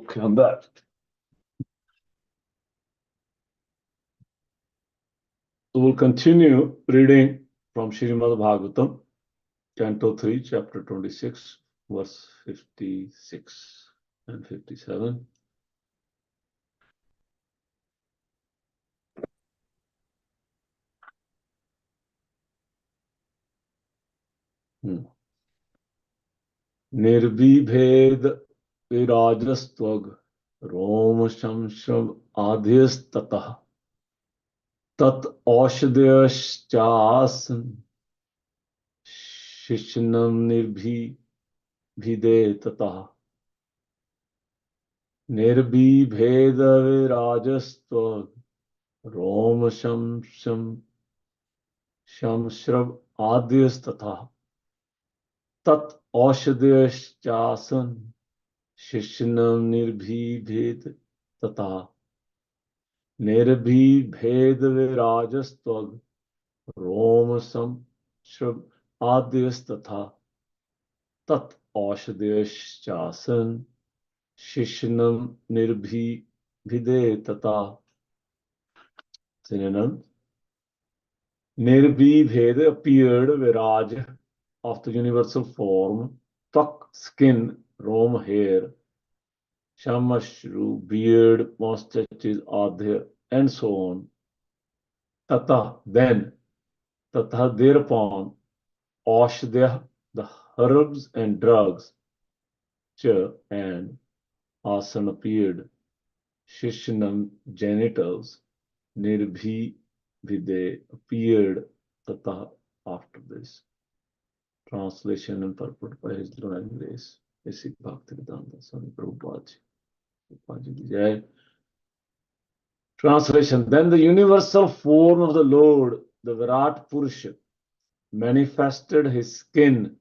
Okay, I'm back. So we'll continue reading from Srimad Bhagavatam, Canto 3, Chapter 26, verse 56 and 57. Nirbibhed virajastvag Rom shamsham adhyastatah tat aushadyaschas shishnam nirbhide tatah Nirbibhed virajastvag Rom shamsham shamshrab adhyastatah tat aushadyaschas Shishnam nirbhibhed tata nirbhibhed virajastvag Rom samshrab adyas tata tat aushadyaschas Shishnam nirbhibhide tata. Synonym. Nirbhibhed appeared viraj of the universal form, tvak skin, rom hair, Shamashru, beard, mustaches, adhya, and so on. Tata, then, Tata, thereupon, Aushadya, the herbs and drugs, Cha, and Asan appeared, Shishnam, genitals, Nirbhi, Vide, appeared, Tata, after this. Translation and purport by His Divine Grace, Basic Bhaktivedanta Swami Prabhupada Ji. Translation. Then the universal form of the Lord, the Virat Purusha, manifested his skin,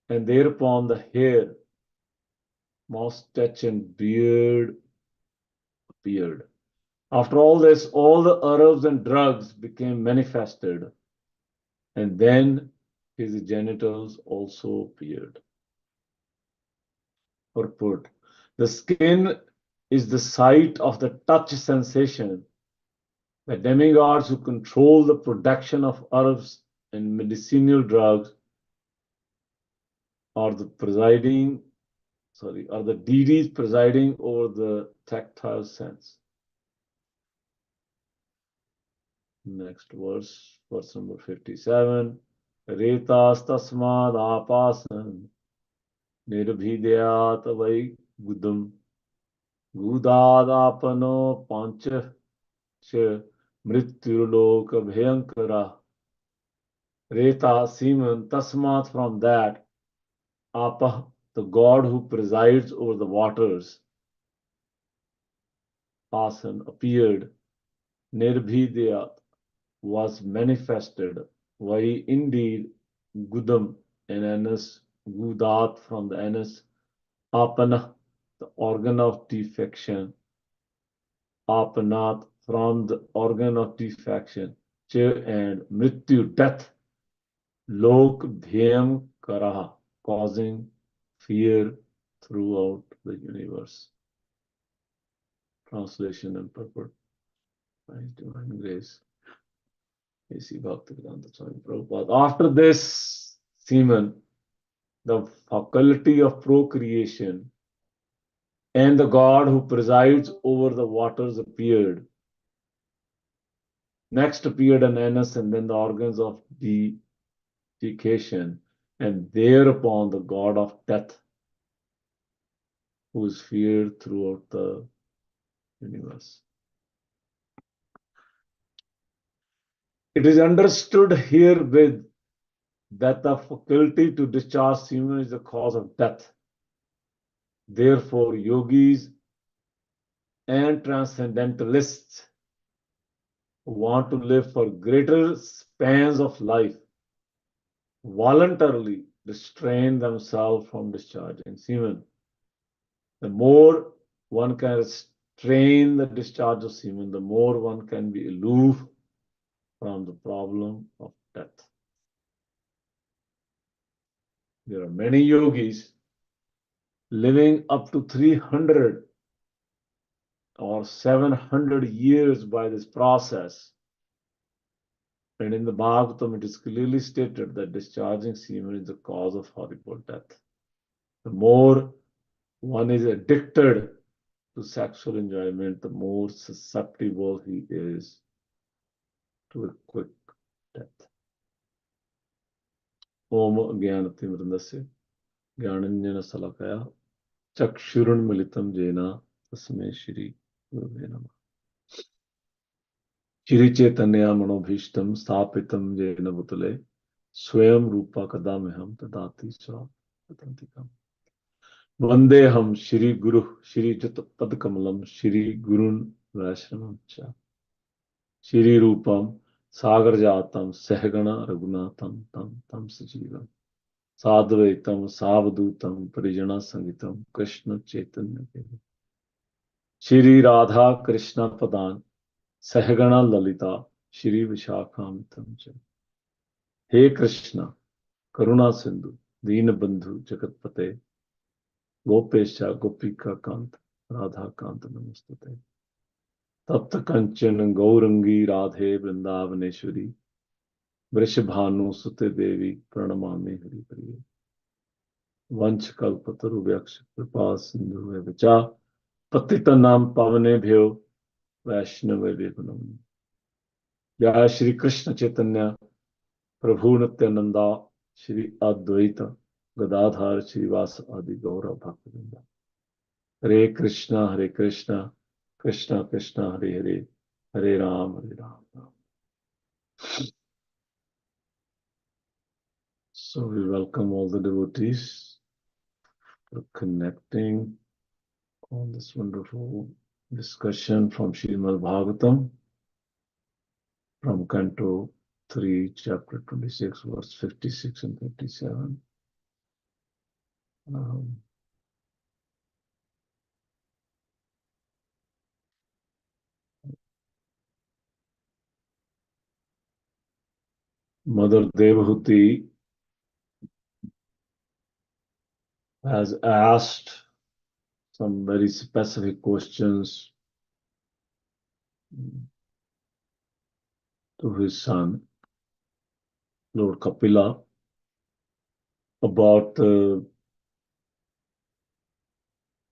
and thereupon the hair, mustache, and beard appeared. After all this, all the herbs and drugs became manifested, and then his genitals also appeared. Purport. The skin is the site of the touch sensation. The demigods who control the production of herbs and medicinal drugs are the deities presiding over the tactile sense. Next verse number 57. Retas tasmad apasan nirbhidyat vai gudam gudadapano pancha cha mrityuloka bhayankara. Reta, semen, tasmat, from that, apa, the god who presides over the waters, asan, appeared, nirbhidyat, was manifested, vai, indeed, gudam, an anus, gudat, from the anus, apana, the organ of defection, apanat, from the organ of defection, cha, and mrityu, death, lok bhyam karaha, causing fear throughout the universe. Translation and purport by His Divine Grace, A.C. Bhaktivedanta Swami Prabhupada. After this semen, the faculty of procreation and the God who presides over the waters appeared. Next appeared an anus, and then the organs of defecation, and thereupon the God of death, who is feared throughout the universe. It is understood herewith that the faculty to discharge semen is the cause of death. Therefore, yogis and transcendentalists who want to live for greater spans of life voluntarily restrain themselves from discharging semen. The more one can restrain the discharge of semen, the more one can be aloof from the problem of death. There are many yogis living up to 300 or 700 years by this process. And in the Bhagavatam, it is clearly stated that discharging semen is the cause of horrible death. The more one is addicted to sexual enjoyment, the more susceptible he is to a quick death. Om Jnanatimrandasya Jnananjana Salakaya Chakshurunmilitam Jena Tasmai Shri Gurave Namah. Shri Chaitanya Manobhishtam Sthapitam Jena Bhutale Swayam Rupa Kadameham Tadati Swa Patantikam. Vandeham Shri Guru Shri Jat Padkamalam Shri Gurun Vaishnavam Cha Shri Rupam Sagar Jatam Sahagana Raghunatham Tam Tam Sajivam Sadvaitam Savdutam Parijana Sangitam Krishna Chaitanya Shri Radha Krishna Padan Sahagana Lalita Shri Vishakhamitam Cha. He Krishna Karuna Sindhu Deen Bandhu Jagatpate Gopesha Gopika Kant Radha Kant Namastate Tapta Kanchan Gaurangi Radhe Vrindavaneshwari Vrishabhanu Sute Devi Pranamami Hari Priya Vanch Kalpataru Vyaksh Kripa Sindhu Vicha Patitanam Pavane Vaishnava Vegunam. Jai Shri Krishna Chaitanya Prabhu Nityananda Shri Advaita Gadadhar Srivasa Adi Gaura Bhaktivinoda. Hare Krishna Krishna Krishna Hare Hare Hare Ram. So we welcome all the devotees for connecting on this wonderful discussion from Srimad Bhagavatam from Canto 3, chapter 26, verse 56 and 57. Mother Devahuti has asked some very specific questions to his son, Lord Kapila, about the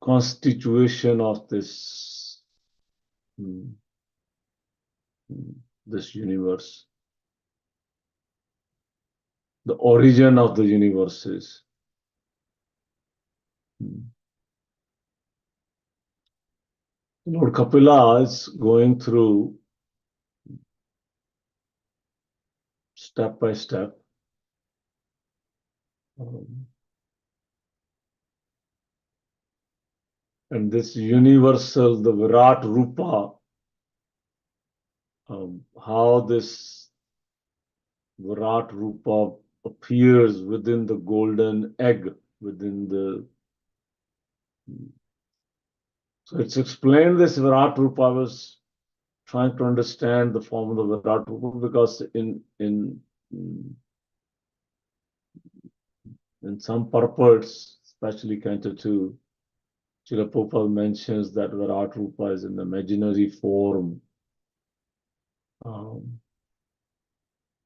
constitution of this universe, the origin of the universes. Lord Kapila is going through step by step and this universal, the Virat Rupa, how this Virat Rupa appears within the golden egg, within the. So it's explained this Virat Rupa. I was trying to understand the form of the Virat Rupa because in some purports, especially Canto 2, Srila Prabhupada mentions that Virat Rupa is an imaginary form.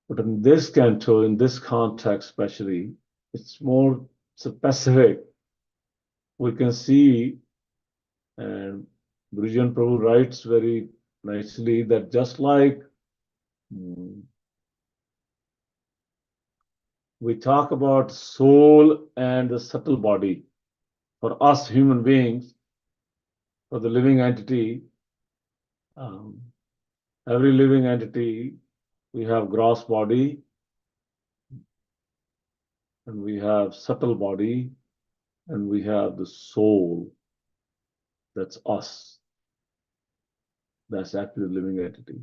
But in this canto, in this context especially, it's more specific. We can see, and Brijan Prabhu writes very nicely that just like we talk about soul and the subtle body, for us human beings, for the living entity, every living entity, we have gross body, and we have subtle body, and we have the soul. That's us. That's actually the living entity.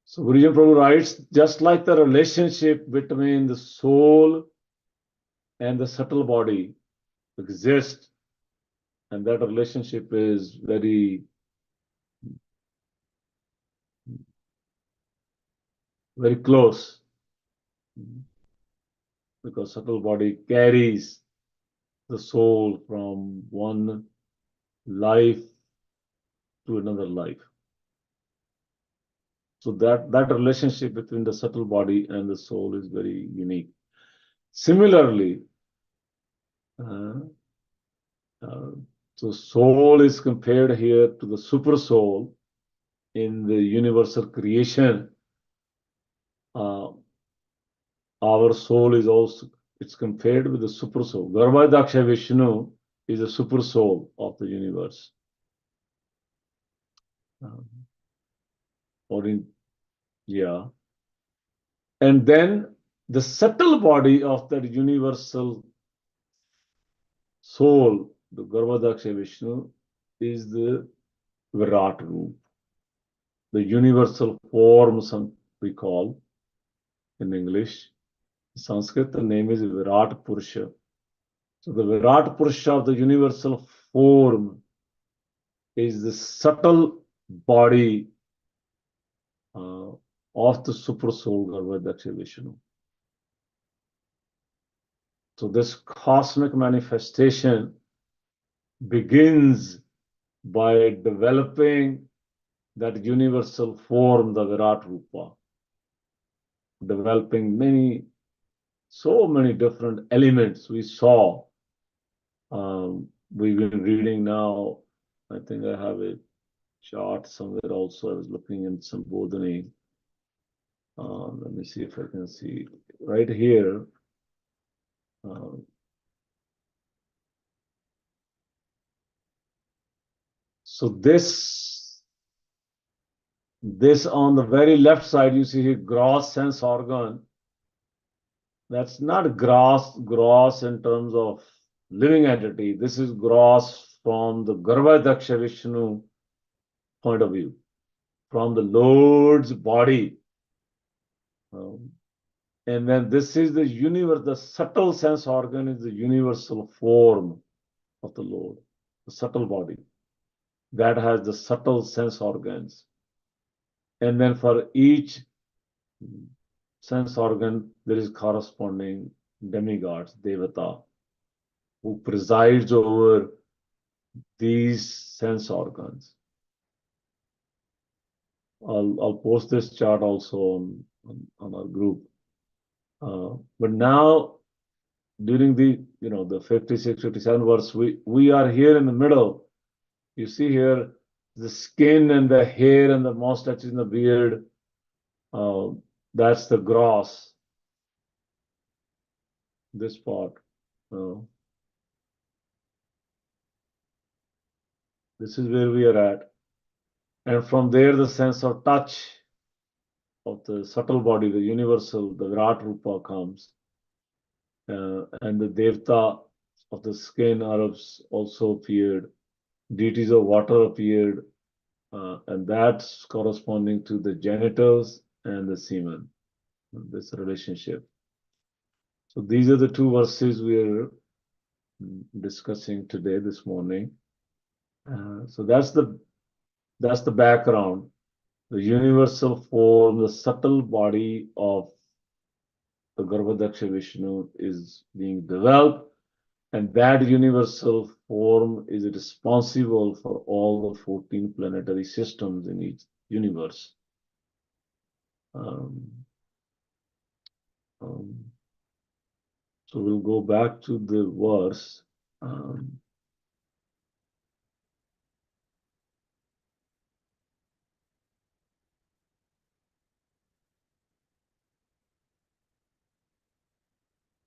So Guruji Prabhu writes, just like the relationship between the soul and the subtle body exists, and that relationship is very, very close, because subtle body carries the soul from one life to another life. So that relationship between the subtle body and the soul is very unique. Similarly, uh, uh, so soul is compared here to the super soul in the universal creation. Our soul is also, it's compared with the super soul. Garbhadaksha Vishnu is a super soul of the universe. Or in, yeah. And then the subtle body of that universal soul, the Garbhadaksha Vishnu, is the Virat Roop, the universal form, some we call in English. In Sanskrit, the name is Virat Purusha. So the Virat Purusha of the universal form is the subtle body of the super soul Garbhadaksha Vishnu. So this cosmic manifestation begins by developing that universal form, the Virat Rupa, developing so many different elements we saw. We've been reading now, I think I have a chart somewhere also. I was looking in some Bodhani. Let me see if I can see right here. So this on the very left side, you see here gross sense organ. That's not gross in terms of living entity. This is gross from the Garbhadaksha Vishnu point of view, from the Lord's body. And then this is the universe, the subtle sense organ is the universal form of the Lord, the subtle body that has the subtle sense organs. And then for each sense organ, there is corresponding demigods, Devata, who presides over these sense organs. I'll post this chart also on our group. But now, during the 56, 57 verse, we are here in the middle. You see here the skin and the hair and the mustache and the beard. That's the gross. This part. This is where we are at. And from there, the sense of touch of the subtle body, the universal, the Virat Rupa comes. And the Devta of the skin Arabs also appeared. Deities of water appeared. And that's corresponding to the genitals and the semen, this relationship. So these are the two verses we are discussing today, this morning. So that's the background. The universal form, the subtle body of the Garbhadaksha Vishnu is being developed, and that universal form is responsible for all the 14 planetary systems in each universe. So we'll go back to the verse.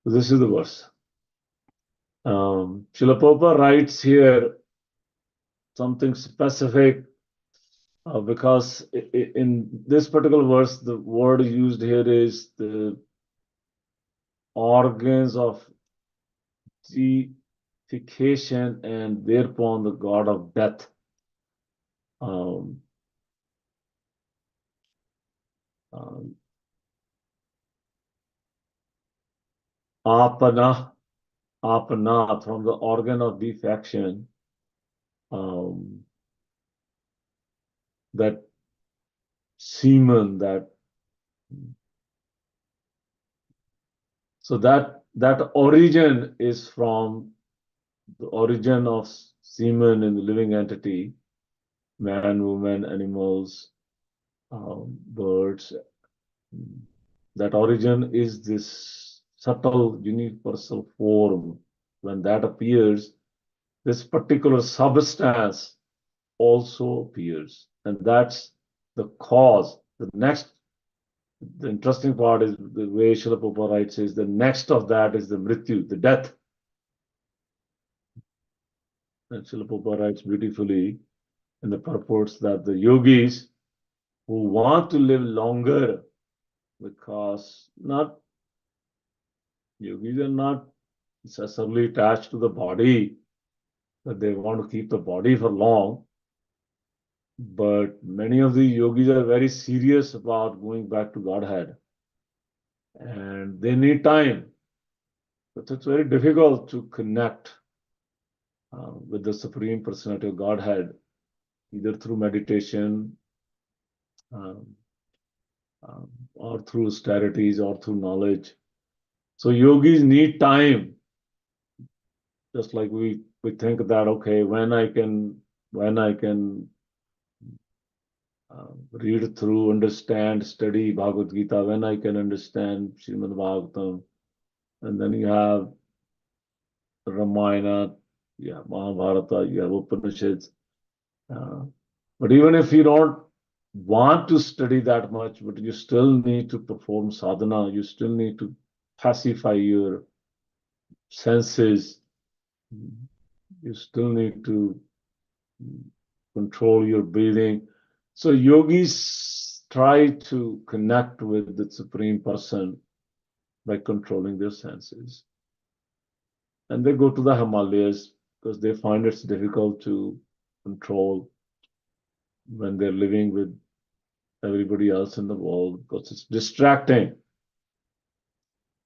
This is the verse. Srila Prabhupada writes here something specific because in this particular verse, the word used here is the organs of deification and thereupon the god of death. Apana, from the organ of defection, that semen, so that origin is from the origin of semen in the living entity, man, woman, animals, birds, that origin is this subtle universal form. When that appears, this particular substance also appears. And that's the cause. The interesting part is the way Srila Prabhupada writes is the next of that is the mrityu, the death. And Srila Prabhupada writes beautifully in the purports that the yogis who want to live longer, because not yogis are not necessarily attached to the body, that they want to keep the body for long. But many of the yogis are very serious about going back to Godhead. And they need time. But it's very difficult to connect with the Supreme Personality of Godhead, either through meditation um, or through austerities or through knowledge. So yogis need time. Just like we think that, okay, when I can read through, understand, study Bhagavad Gita, when I can understand Srimad Bhagavatam, and then you have Ramayana, you have Mahabharata, you have Upanishads. But even if you don't want to study that much, but you still need to perform sadhana, you still need to pacify your senses, you still need to control your breathing. So yogis try to connect with the Supreme Person by controlling their senses. And they go to the Himalayas because they find it's difficult to control when they're living with everybody else in the world because it's distracting.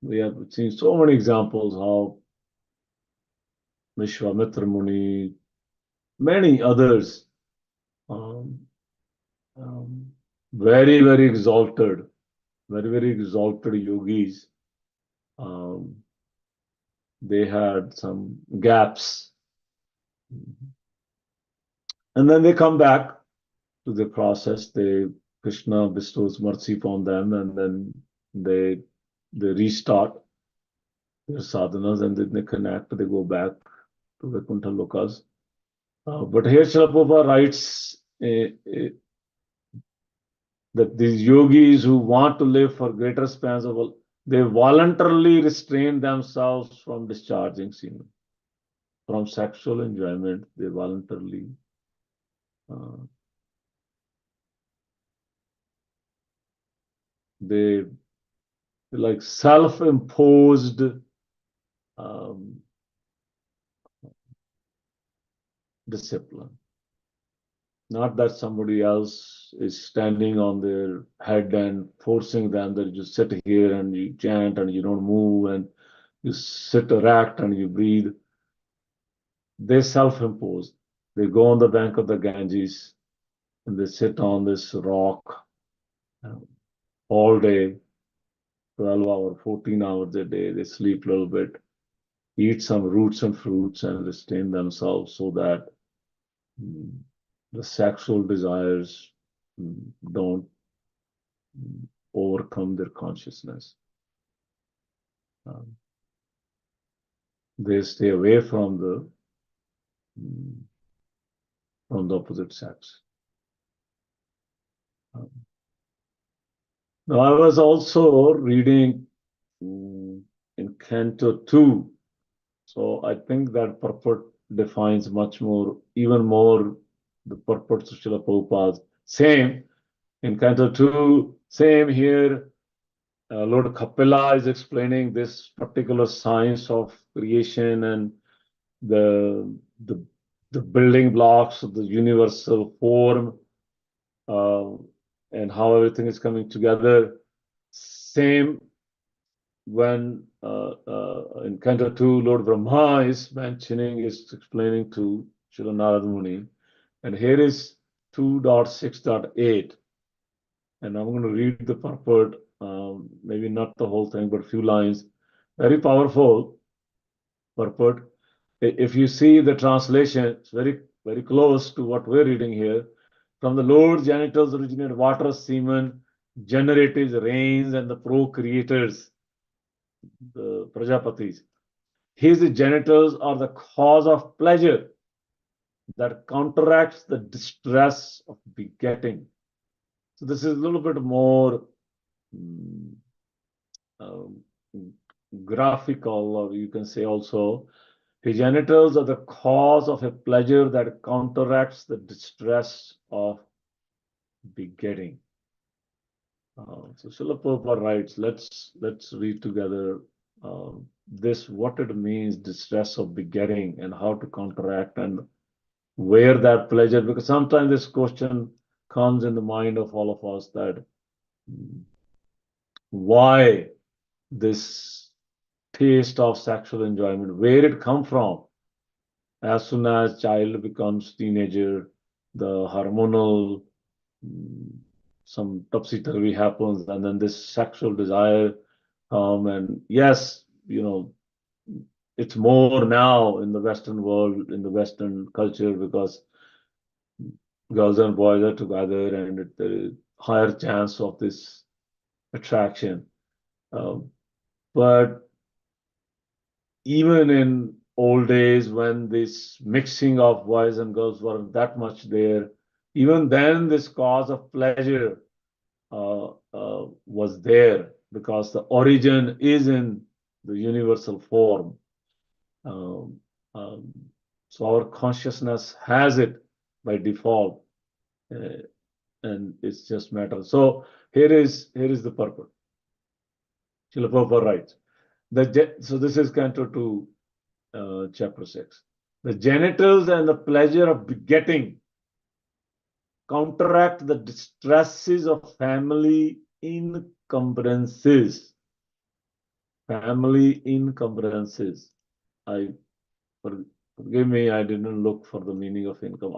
We have seen so many examples how Vishwamitra Muni, many others, um, um, very, very exalted yogis, they had some gaps. And then they come back to the process. Krishna bestows mercy upon them, and then they restart their sadhanas, and then they connect, they go back to Vaikuntha Lokas. But here Srila Prabhupada writes that these yogis who want to live for greater spans of all, they voluntarily restrain themselves from discharging semen, from sexual enjoyment. They voluntarily they like self-imposed discipline. Not that somebody else is standing on their head and forcing them that you sit here and you chant and you don't move and you sit erect and you breathe. They self-impose. They go on the bank of the Ganges and they sit on this rock all day, 12 hours, 14 hours a day. They sleep a little bit, eat some roots and fruits and restrain themselves so that the sexual desires don't overcome their consciousness. They stay away from the opposite sex. Now, I was also reading in Canto 2. So I think that purport defines much more, even more, the purports of Srila Prabhupada. Same in Canto 2, same here. Lord Kapila is explaining this particular science of creation and the building blocks of the universal form and how everything is coming together. Same when in Canto 2, Lord Brahma is explaining to Srila Narada Muni. And here is 2.6.8. And I'm going to read the purport, maybe not the whole thing, but a few lines. Very powerful purport. If you see the translation, it's very, very close to what we're reading here. From the Lord's genitals originate water, semen, generatives, rains, and the procreators, the Prajapatis. His genitals are the cause of pleasure that counteracts the distress of begetting. So this is a little bit more um, graphical, or you can say also, his genitals are the cause of a pleasure that counteracts the distress of begetting. So Srila Prabhupada writes, let's read together this, what it means, distress of begetting, and how to counteract and where that pleasure, because sometimes this question comes in the mind of all of us, that why this taste of sexual enjoyment, where it come from. As soon as child becomes teenager, the hormonal some topsy-turvy happens, and then this sexual desire and yes, it's more now in the Western world, in the Western culture, because girls and boys are together, and there is higher chance of this attraction. But even in old days, when this mixing of boys and girls weren't that much there, even then this cause of pleasure was there, because the origin is in the universal form. Um, um, so our consciousness has it by default, and it's just matter. So here is the purport. Srila Prabhupada writes, so this is Canto 2, Chapter 6. The genitals and the pleasure of begetting counteract the distresses of family encumbrances. Family encumbrances. Forgive me, I didn't look for the meaning of income.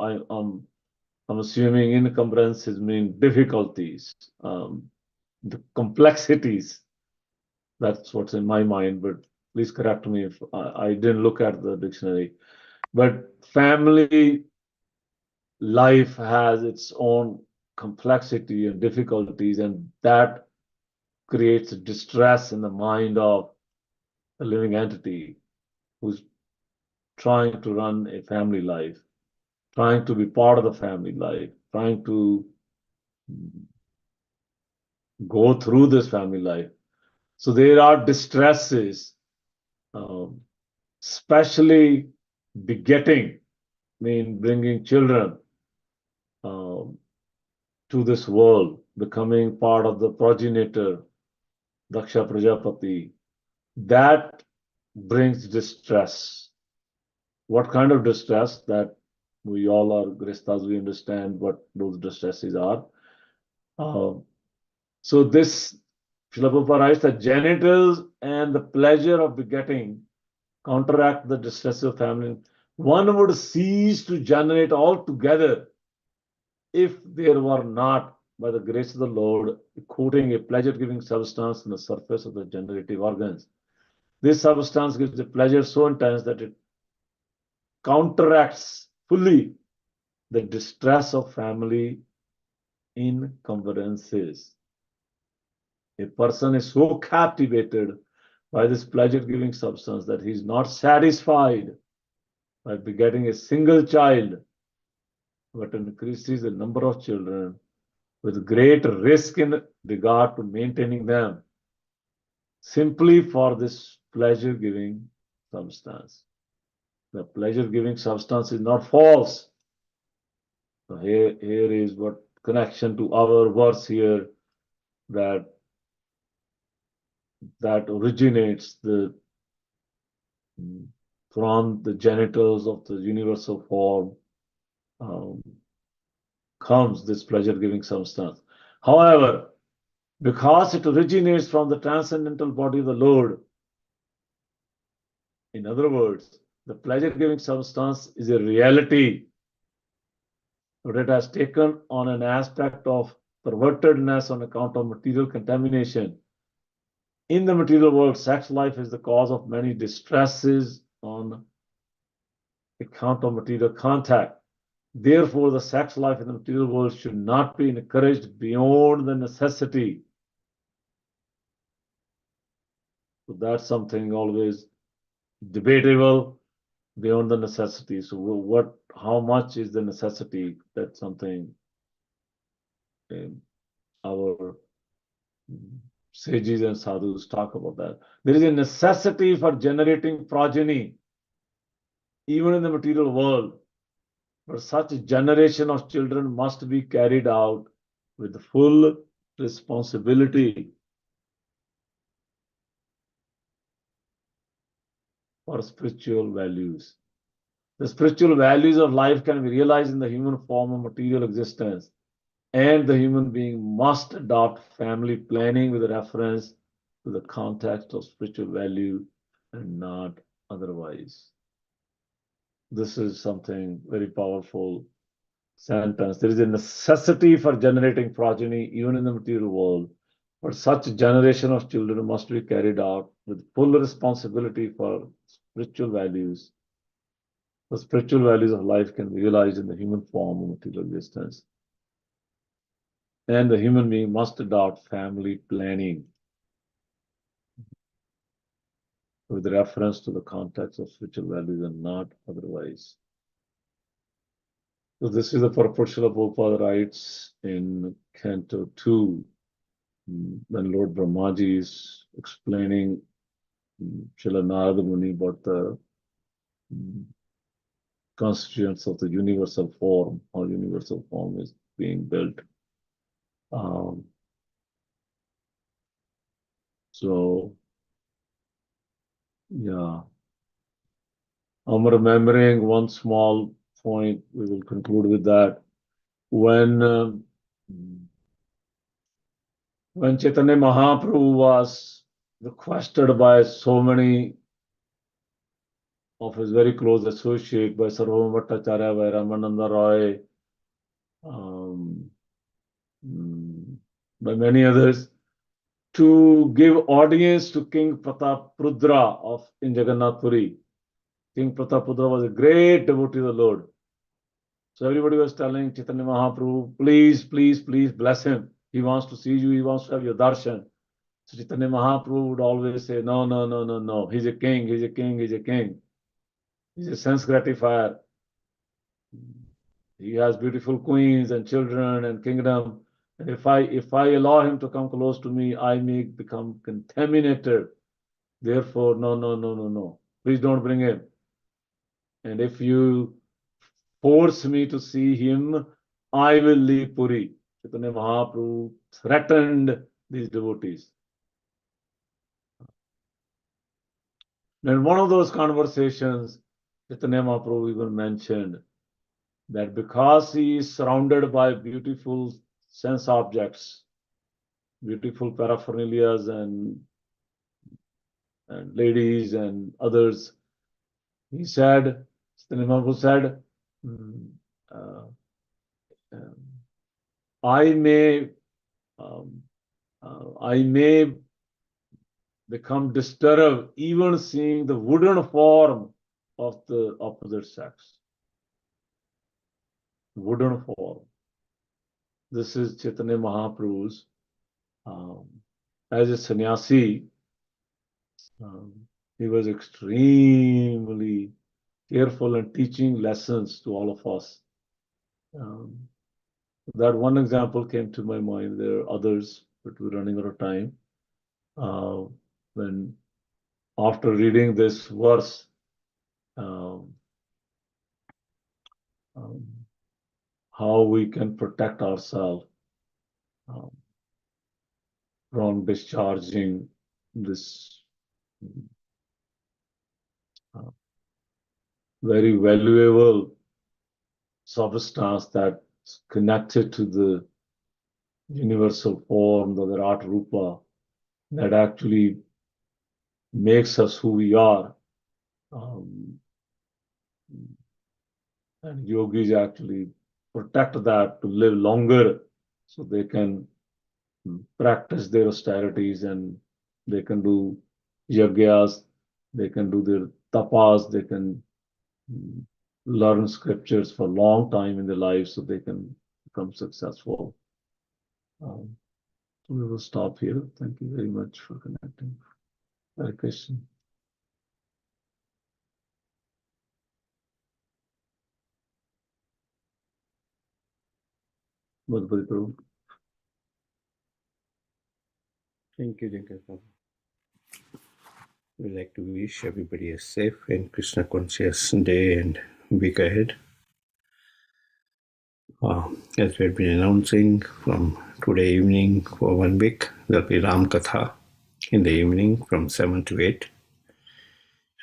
I'm assuming encumbrances mean difficulties, the complexities. That's what's in my mind, but please correct me if I didn't look at the dictionary. But family life has its own complexity and difficulties, and that creates distress in the mind of a living entity who's trying to run a family life, trying to be part of the family life, trying to go through this family life. So there are distresses, especially begetting, bringing children to this world, becoming part of the progenitor, Daksha Prajapati. That brings distress. What kind of distress? That we all are Grihsthas, we understand what those distresses are. So this, Srila Prabhupada writes, the genitals and the pleasure of begetting counteract the distress of family. One would cease to generate altogether if there were not, by the grace of the Lord, coating a pleasure-giving substance on the surface of the generative organs. This substance gives a pleasure so intense that it counteracts fully the distress of family encumbrances. A person is so captivated by this pleasure-giving substance that he is not satisfied by begetting a single child, but increases the number of children with great risk in regard to maintaining them, simply for this pleasure-giving substance. The pleasure-giving substance is not false. So here is what connection to our verse here, that originates from the genitals of the universal form, comes this pleasure-giving substance. However, because it originates from the transcendental body of the Lord, in other words, the pleasure-giving substance is a reality, but it has taken on an aspect of pervertedness on account of material contamination. In the material world, sex life is the cause of many distresses on account of material contact. Therefore, the sex life in the material world should not be encouraged beyond the necessity. So that's something always debatable, beyond the necessity. So how much is the necessity? That's something our sages and sadhus talk about that. There is a necessity for generating progeny, even in the material world. But such generation of children must be carried out with full responsibility for spiritual values. The spiritual values of life can be realized in the human form of material existence, and the human being must adopt family planning with reference to the context of spiritual value and not otherwise. This is something very powerful sentence. There is a necessity for generating progeny even in the material world, but such generation of children must be carried out with full responsibility for spiritual values. The spiritual values of life can be realized in the human form of material existence. And the human being must adopt family planning with reference to the context of spiritual values and not otherwise. So this is the purport Srila Prabhupada writes in Canto 2, when Lord Brahmaji is explaining Srila Narada Muni about the constituents of the universal form, how universal form is being built. So, yeah, I'm remembering one small point. We will conclude with that. When Chaitanya Mahaprabhu was requested by so many of his very close associates, by Sarvabhauma Bhattacharya, by Ramananda Roy, by many others, to give audience to King Prataprudra in Jagannath Puri. King Prataprudra was a great devotee of the Lord. So everybody was telling Chaitanya Mahaprabhu, please, please, please bless him. He wants to see you, he wants to have your darshan. So Chaitanya Mahaprabhu would always say, no, no, no, no, no. He's a king, he's a king, he's a king. He's a sense gratifier. He has beautiful queens and children and kingdom. And if I allow him to come close to me, I may become contaminated. Therefore, no, no, no, no, no. Please don't bring him. And if you force me to see him, I will leave Puri. Chaitanya Mahaprabhu threatened these devotees. And in one of those conversations, Chaitanya Mahaprabhu even mentioned that because he is surrounded by beautiful sense objects, beautiful paraphernalias and ladies and others, he said, Chaitanya Mahaprabhu said, I may become disturbed even seeing the wooden form of the opposite sex. Wooden form. This is Chaitanya Mahaprabhu's. As a sannyasi, he was extremely careful in teaching lessons to all of us. That one example came to my mind. There are others, but we're running out of time. When after reading this verse, how we can protect ourselves from discharging this very valuable substance that's connected to the universal form, the Virat Rupa, that actually makes us who we are. And yogis actually protect that to live longer so they can practice their austerities and they can do yagyas, they can do their tapas, they can learn scriptures for a long time in their lives so they can become successful. So we will stop here. Thank you very much for connecting. Hare Krishna. Madhuri Prabhu. Thank you, Dinkar. We'd like to wish everybody a safe and Krishna conscious day and week ahead. As we've been announcing, from today evening for 1 week, there'll be Ram Katha in the evening from 7 to 8.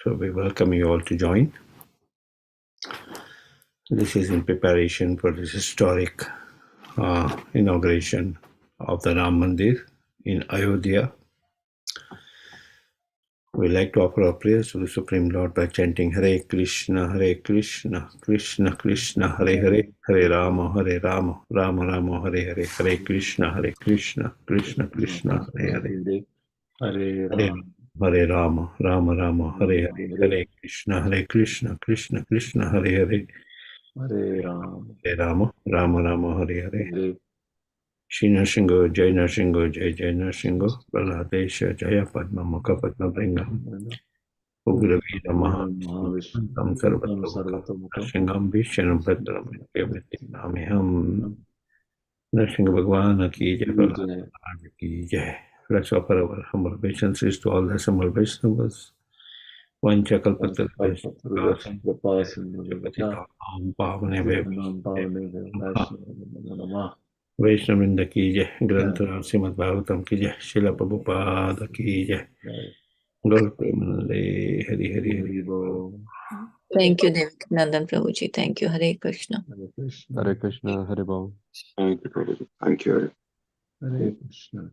So we welcome you all to join. This is in preparation for this historic inauguration of the Ram Mandir in Ayodhya. We like to offer our prayers to the Supreme Lord by chanting Hare Krishna, Krishna Krishna, Hare Hare, Hare Rama, Rama Rama, Hare Hare, Hare Krishna, Krishna Krishna, Hare Hare, Hare Rama, Rama, Hare Hare, Hare Krishna, Krishna Krishna, Hare Hare, Hare Rama, Rama, Hare Hare. Shri Nrsimha, Jai Nrsimha, Jai Nrsimha, Praladesha, Jaya Padma Mukha Padma Bringam, Ugraveera Mahavishnu, Sarvatmukha, Nrsimham Vishnam Bhadram, Devati Namiham, Nrsimha Bhagwan ki Jai, Prahlad ki Jai. Let's offer our humble obeisances to all the assembled Vaishnavas. Vanchakalpatarvishnu, Vaishnavrinda ki jai, Granthara Srimad Bhagavatam ki jai, Srila Prabhupada ki jai. Gaur Premanande, Hari Hari Hari. Thank you, Devak Nandan Prabhuji. Thank you. Hare Krishna. Hare Krishna, Hare Bol. Thank you, Prabhuji. Thank you. Hare Krishna.